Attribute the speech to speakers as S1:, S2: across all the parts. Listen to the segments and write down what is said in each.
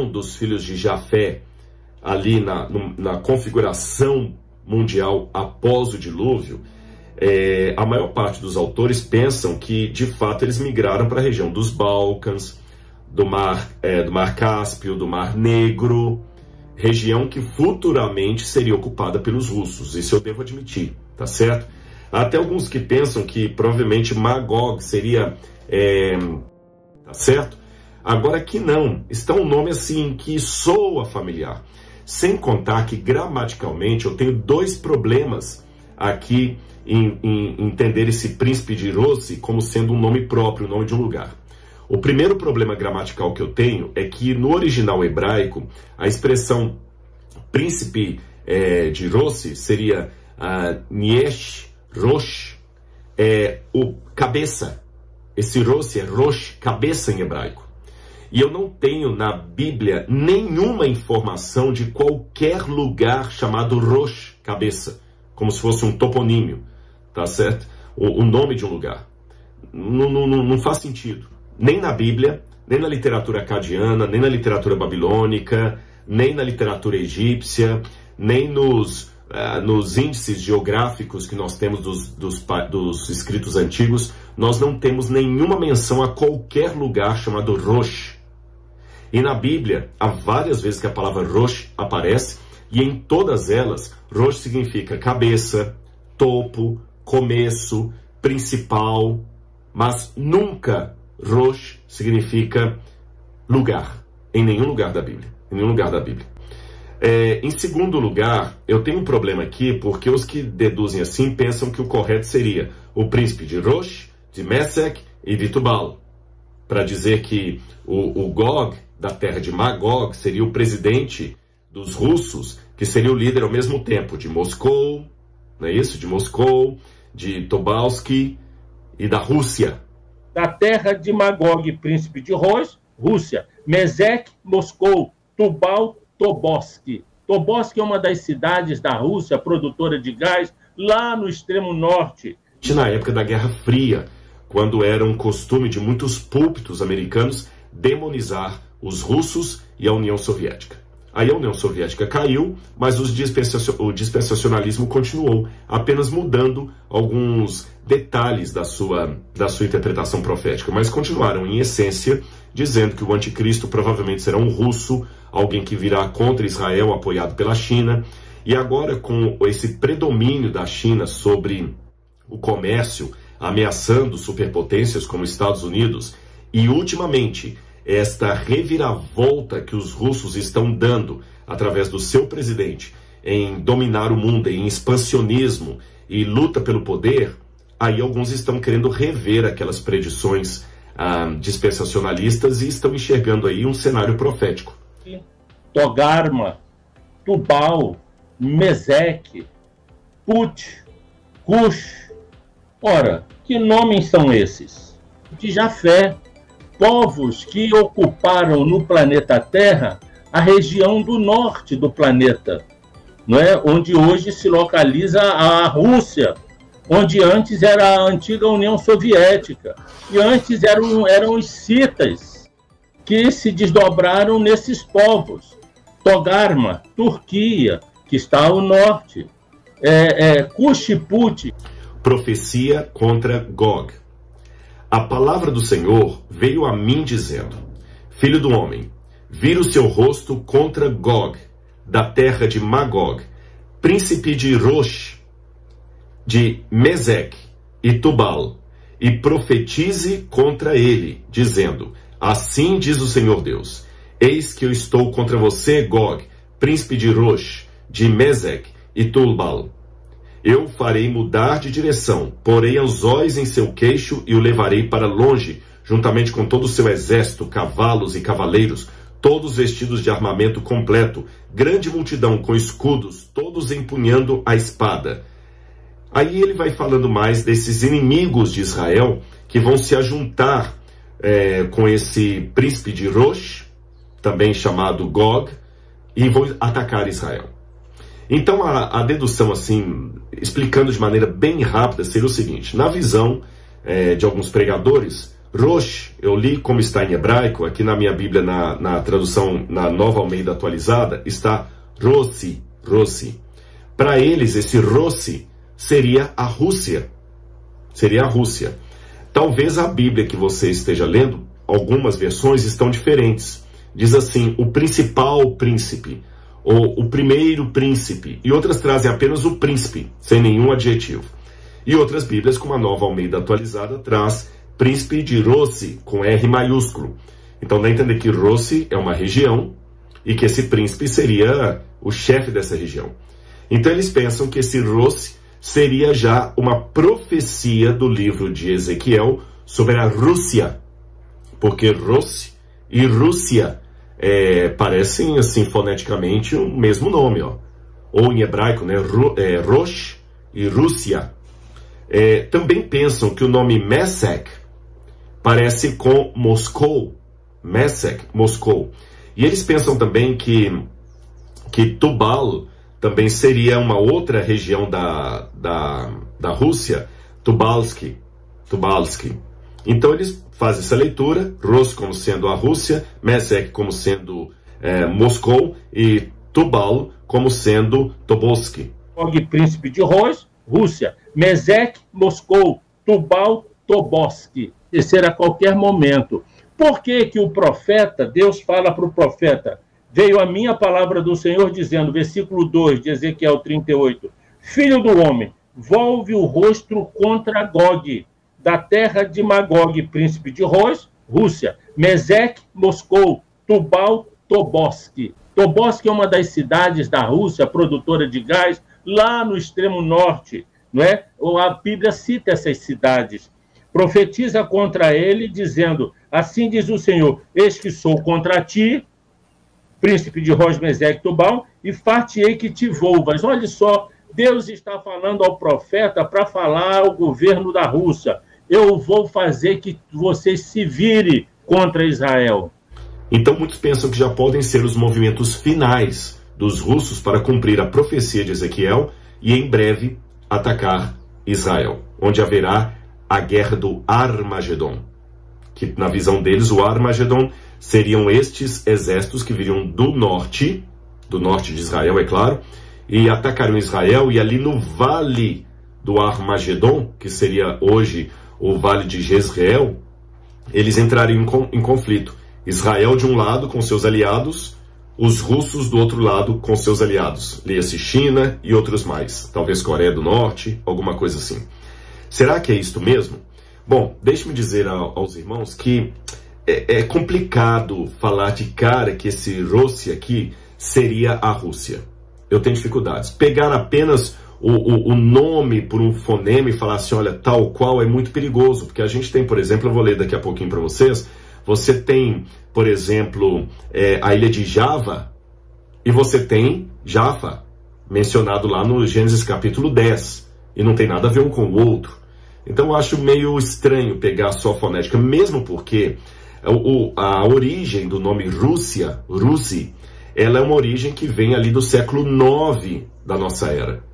S1: dos filhos de Jafé ali na configuração mundial após o dilúvio, a maior parte dos autores pensam que, de fato, eles migraram para a região dos Balcãs, do Mar Cáspio, do Mar Negro, região que futuramente seria ocupada pelos russos. Isso eu devo admitir, tá certo? Há até alguns que pensam que provavelmente Magog seria, tá certo? Agora que não, está um nome assim que soa familiar. Sem contar que gramaticalmente eu tenho dois problemas aqui em entender esse príncipe de Rossi como sendo um nome próprio, um nome de um lugar. O primeiro problema gramatical que eu tenho é que no original hebraico a expressão príncipe de Rossi seria Niesh, Rosh, o cabeça. Esse Rossi é Rosh, cabeça em hebraico. E eu não tenho na Bíblia nenhuma informação de qualquer lugar chamado Rosh, cabeça, como se fosse um toponímio, tá certo? O nome de um lugar. Não faz sentido. Nem na Bíblia, nem na literatura acadiana, nem na literatura babilônica, nem na literatura egípcia, nem nos índices geográficos que nós temos dos escritos antigos, nós não temos nenhuma menção a qualquer lugar chamado Rosh. E na Bíblia, há várias vezes que a palavra Rosh aparece, e em todas elas, Rosh significa cabeça, topo, começo, principal, mas nunca Rosh significa lugar, em nenhum lugar da Bíblia. Em nenhum lugar da Bíblia. Em segundo lugar, eu tenho um problema aqui, porque os que deduzem assim pensam que o correto seria o príncipe de Rosh, de Mesec e de Tubal, para dizer que o Gog, da terra de Magog, seria o presidente dos russos, que seria o líder ao mesmo tempo de Moscou, não é isso? De Moscou, de Tobalski e da Rússia.
S2: Da terra de Magog, príncipe de Rosh, Rússia. Mesec, Moscou. Tubal, Tobolsk. Tobolsk é uma das cidades da Rússia, produtora de gás, lá no extremo norte.
S1: Na época da Guerra Fria, quando era um costume de muitos púlpitos americanos demonizar os russos e a União Soviética. Aí a União Soviética caiu, mas o dispensacionalismo continuou, apenas mudando alguns detalhes da sua interpretação profética, mas continuaram, em essência, dizendo que o anticristo provavelmente será um russo, alguém que virá contra Israel, apoiado pela China. E agora, com esse predomínio da China sobre o comércio, ameaçando superpotências como Estados Unidos, e ultimamente esta reviravolta que os russos estão dando através do seu presidente em dominar o mundo, em expansionismo e luta pelo poder, aí alguns estão querendo rever aquelas predições dispensacionalistas e estão enxergando aí um cenário profético.
S2: Togarma, Tubal, Mesec, Put, Cush. Ora, que nomes são esses? De Jafé, povos que ocuparam no planeta Terra a região do norte do planeta, não é? Onde hoje se localiza a Rússia, onde antes era a antiga União Soviética, e antes eram os citas que se desdobraram nesses povos. Togarma, Turquia, que está ao norte, Kushiput.
S1: Profecia contra Gog. A palavra do Senhor veio a mim dizendo: Filho do homem, vira o seu rosto contra Gog, da terra de Magog, príncipe de Rosh, de Mesec e Tubal, e profetize contra ele, dizendo: Assim diz o Senhor Deus: Eis que eu estou contra você, Gog, príncipe de Rosh, de Mesec e Tubal. Eu o farei mudar de direção, porei anzóis em seu queixo e o levarei para longe, juntamente com todo o seu exército, cavalos e cavaleiros, todos vestidos de armamento completo, grande multidão com escudos, todos empunhando a espada. Aí ele vai falando mais desses inimigos de Israel que vão se ajuntar com esse príncipe de Rosh, também chamado Gog, e vão atacar Israel. Então a dedução, assim, explicando de maneira bem rápida, seria o seguinte: na visão de alguns pregadores, Rosh, eu li como está em hebraico, aqui na minha Bíblia, na tradução, na Nova Almeida atualizada, está Rossi, Rossi. Para eles, esse Rossi seria a Rússia. Seria a Rússia. Talvez a Bíblia que você esteja lendo, algumas versões estão diferentes. Diz assim, o principal príncipe, ou o primeiro príncipe, e outras trazem apenas o príncipe, sem nenhum adjetivo. E outras Bíblias, como a Nova Almeida atualizada, traz príncipe de Rossi, com R maiúsculo. Então dá a entender que Rossi é uma região, e que esse príncipe seria o chefe dessa região. Então eles pensam que esse Rossi seria já uma profecia do livro de Ezequiel sobre a Rússia, porque Rossi e Rússia parecem assim foneticamente o mesmo nome, ó. Ou em hebraico, né, Rosh e Rússia. Também pensam que o nome Mesek parece com Moscou, Mesek, Moscou. E eles pensam também que Tubal também seria uma outra região da Rússia, Tubalski. Então eles fazem essa leitura, Ros como sendo a Rússia, Mesek como sendo Moscou e Tubal como sendo Tobolski.
S2: Príncipe de Ros, Rússia, Mesek, Moscou, Tubal, Tobolski. Ser a qualquer momento. Por que que o profeta, Deus fala para o profeta, veio a minha palavra do Senhor dizendo, versículo 2 de Ezequiel 38, Filho do homem, volve o rosto contra Gog, da terra de Magog, príncipe de Ros, Rússia, Mesek, Moscou, Tubal, Tobolski. Tobolski é uma das cidades da Rússia, produtora de gás, lá no extremo norte, não é? A Bíblia cita essas cidades. Profetiza contra ele, dizendo, assim diz o Senhor, eis que sou contra ti, príncipe de Ros, Mesek, Tubal, e far-te-ei que te volvas. Olha só, Deus está falando ao profeta para falar ao governo da Rússia. Eu vou fazer que vocês se virem contra Israel.
S1: Então muitos pensam que já podem ser os movimentos finais dos russos para cumprir a profecia de Ezequiel e em breve atacar Israel, onde haverá a guerra do Armagedon, que na visão deles o Armagedon seriam estes exércitos que viriam do norte de Israel, é claro, e atacariam Israel, e ali no vale do Armagedon, que seria hoje o vale de Jezreel, eles entrariam em conflito. Israel de um lado com seus aliados, os russos do outro lado com seus aliados, leia-se China e outros mais, talvez Coreia do Norte, alguma coisa assim. Será que é isto mesmo? Bom, deixe-me dizer aos irmãos que é complicado falar de cara que esse Rússia aqui seria a Rússia. Eu tenho dificuldades. Pegar apenas o nome por um fonema e falar assim, olha, tal qual, é muito perigoso, porque a gente tem, por exemplo, eu vou ler daqui a pouquinho para vocês, você tem, por exemplo, a ilha de Java, e você tem Jaffa, mencionado lá no Gênesis capítulo 10, e não tem nada a ver um com o outro. Então eu acho meio estranho pegar só a fonética, mesmo porque a origem do nome Rússia, Russi, ela é uma origem que vem ali do século IX da nossa era.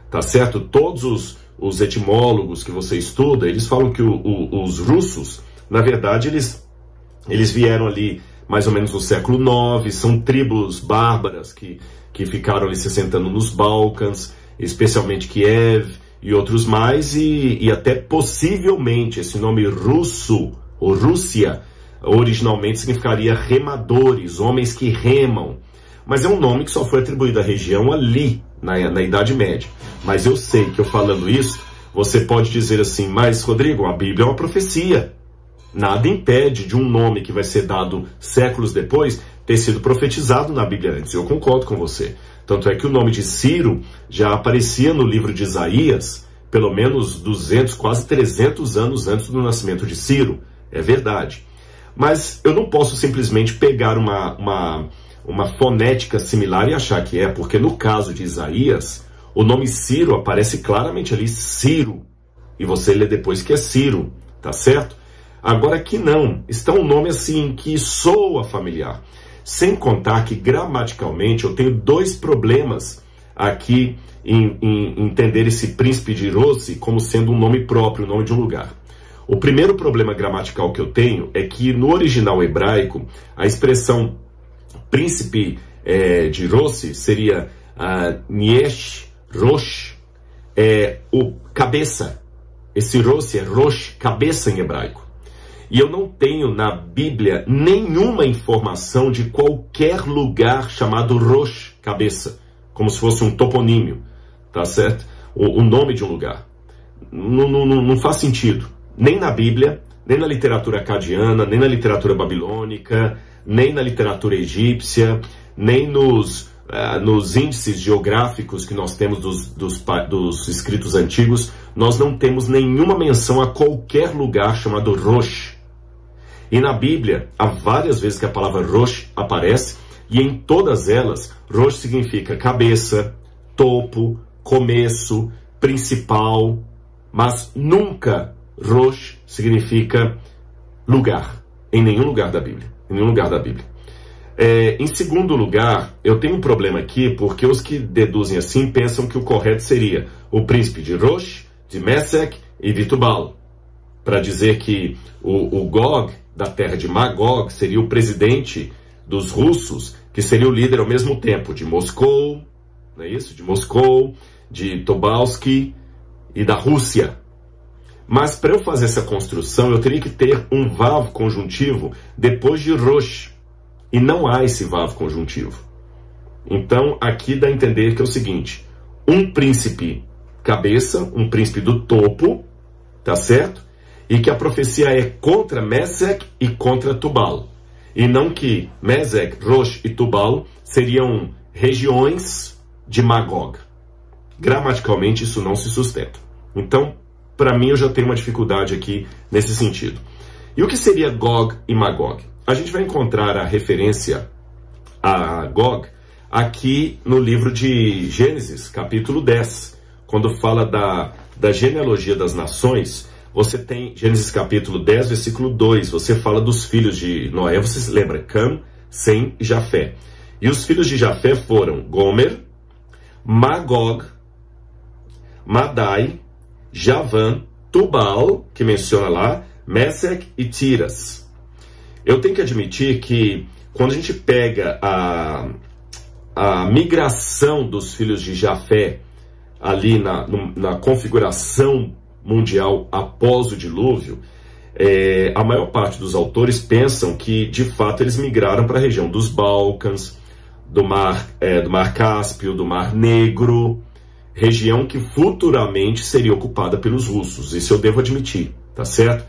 S1: Tá certo? Todos os etimólogos que você estuda, eles falam que os russos, na verdade, eles vieram ali mais ou menos no século IX, são tribos bárbaras que ficaram ali se assentando nos Balcãs, especialmente Kiev e outros mais, e até possivelmente esse nome russo, ou Rússia, originalmente significaria remadores, homens que remam. Mas é um nome que só foi atribuído à região ali, na Idade Média. Mas eu sei que eu falando isso, você pode dizer assim, mas Rodrigo, a Bíblia é uma profecia. Nada impede de um nome que vai ser dado séculos depois ter sido profetizado na Bíblia antes. Eu concordo com você. Tanto é que o nome de Ciro já aparecia no livro de Isaías, pelo menos 200, quase 300 anos antes do nascimento de Ciro. É verdade. Mas eu não posso simplesmente pegar uma fonética similar e achar que é, porque no caso de Isaías, o nome Ciro aparece claramente ali, Ciro. E você lê depois que é Ciro, tá certo? Agora aqui não, está um nome assim que soa familiar. Sem contar que gramaticalmente eu tenho dois problemas aqui em entender esse príncipe de Rossi como sendo um nome próprio, um nome de um lugar. O primeiro problema gramatical que eu tenho é que no original hebraico, a expressão príncipe de Rossi seria Niesh, Rosh, o cabeça. Esse Rossi é Rosh, cabeça em hebraico. E eu não tenho na Bíblia nenhuma informação de qualquer lugar chamado Rosh, cabeça, como se fosse um toponímio, tá certo? O nome de um lugar. Não faz sentido. Nem na Bíblia, nem na literatura acadiana, nem na literatura babilônica, nem na literatura egípcia, nem nos índices geográficos que nós temos dos escritos antigos, nós não temos nenhuma menção a qualquer lugar chamado Rosh. E na Bíblia, há várias vezes que a palavra Rosh aparece, e em todas elas, Rosh significa cabeça, topo, começo, principal, mas nunca Rosh significa lugar, em nenhum lugar da Bíblia. Em nenhum lugar da Bíblia. Em segundo lugar, eu tenho um problema aqui, porque os que deduzem assim pensam que o correto seria o príncipe de Rosh, de Mesec e de Tubal, para dizer que o Gog, da terra de Magog, seria o presidente dos russos, que seria o líder ao mesmo tempo de Moscou, não é isso? De Moscou, de Tobolsk e da Rússia. Mas para eu fazer essa construção, eu teria que ter um vav conjuntivo depois de Rosh. E não há esse vav conjuntivo. Então, aqui dá a entender que é o seguinte: um príncipe cabeça, um príncipe do topo, tá certo? E que a profecia é contra Mesec e contra Tubal. E não que Mesec, Rosh e Tubal seriam regiões de Magog. Gramaticalmente, isso não se sustenta. Então, para mim, eu já tenho uma dificuldade aqui nesse sentido. E o que seria Gog e Magog? A gente vai encontrar a referência a Gog aqui no livro de Gênesis, capítulo 10. Quando fala da genealogia das nações, você tem Gênesis capítulo 10, versículo 2. Você fala dos filhos de Noé, você se lembra? Cam, Sem e Jafé. E os filhos de Jafé foram Gomer, Magog, Madai, Javã, Tubal, que menciona lá, Mesec e Tiras. Eu tenho que admitir que quando a gente pega a migração dos filhos de Jafé ali na configuração mundial após o dilúvio, a maior parte dos autores pensam que de fato eles migraram para a região dos Balcãs, do Mar Cáspio, do Mar Negro, região que futuramente seria ocupada pelos russos. Isso eu devo admitir, tá certo?